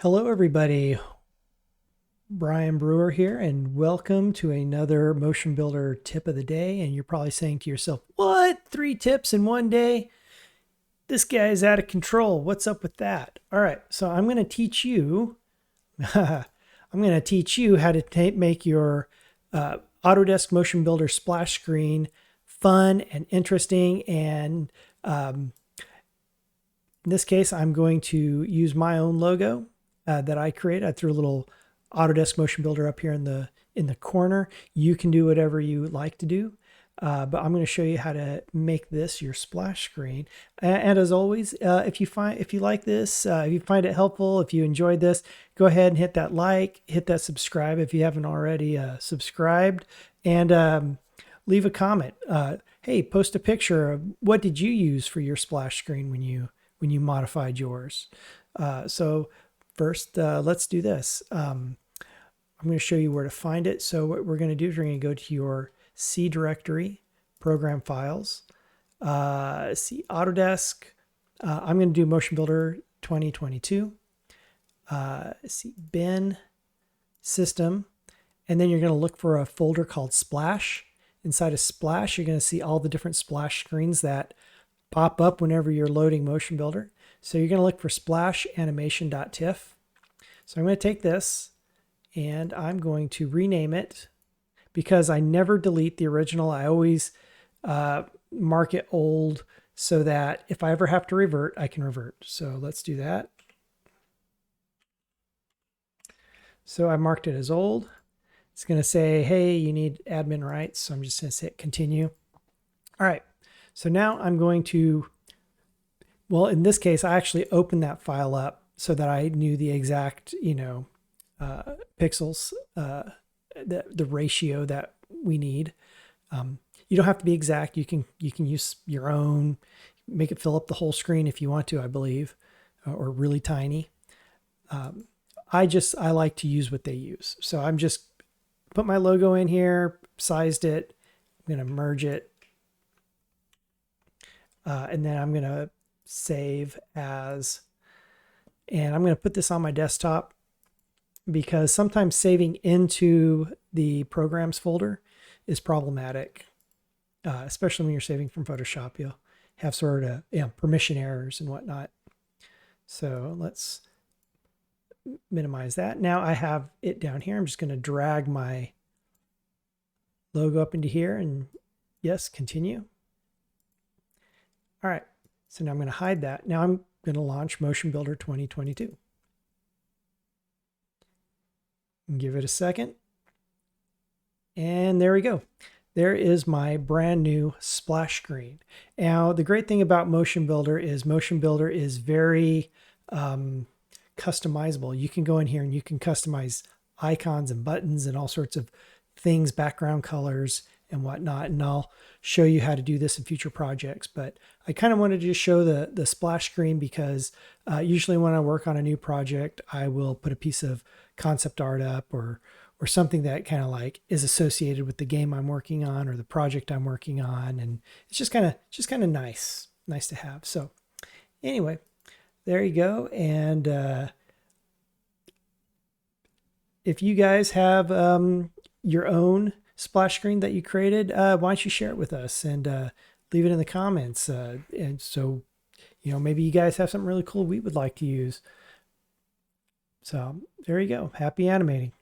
Hello, everybody. Brian Brewer here, and welcome to another Motion Builder tip of the day. And you're probably saying to yourself, what? 3 tips in one day? This guy is out of control. What's up with that? All right, so I'm going to teach you. I'm going to teach you how to make your Autodesk Motion Builder splash screen fun and interesting. And in this case, I'm going to use my own logo that I create. I threw a little Autodesk Motion Builder up here in the corner. You can do whatever you like to do, but I'm going to show you how to make this your splash screen. And as always, if you like this, if you find it helpful, if you enjoyed this, go ahead and hit that like, hit that subscribe if you haven't already subscribed, and leave a comment. Hey, post a picture of what did you use for your splash screen when you modified yours. So first, let's do this. I'm going to show you where to find it. So what we're going to do is we're going to go to your C directory, program files, see Autodesk. I'm going to do Motion Builder 2022. See bin, system, and then you're going to look for a folder called Splash. Inside of Splash, you're going to see all the different splash screens that pop up whenever you're loading Motion Builder. So you're going to look for splash animation.tiff. So I'm going to take this and I'm going to rename it because I never delete the original. I always mark it old so that if I ever have to revert, I can revert. So let's do that. So I marked it as old. It's going to say, hey, you need admin rights. So I'm just going to hit continue. All right. So now I'm going to, well, in this case, I actually opened that file up so that I knew the exact, pixels, the ratio that we need. You don't have to be exact. You can use your own, make it fill up the whole screen if you want to, I believe, or really tiny. I like to use what they use. So I'm just put my logo in here, sized it. I'm going to merge it. And then I'm going to save as, and I'm going to put this on my desktop because sometimes saving into the programs folder is problematic, especially when you're saving from Photoshop. You'll have sort of permission errors and whatnot. So let's minimize that. Now I have it down here. I'm just going to drag my logo up into here and yes, continue. All right, so now I'm going to hide that. Now I'm going to launch Motion Builder 2022. Give it a second. And there we go. There is my brand new splash screen. Now, the great thing about Motion Builder is very customizable. You can go in here and you can customize icons and buttons and all sorts of things, background colors and whatnot. And I'll show you how to do this in future projects. But I kind of wanted to just show the splash screen because usually when I work on a new project, I will put a piece of concept art up or something that kind of like is associated with the game I'm working on or the project I'm working on. And it's just kind of nice to have. So anyway, there you go. And if you guys have your own splash screen that you created, why don't you share it with us and leave it in the comments. And so, maybe you guys have something really cool we would like to use. So there you go. Happy animating.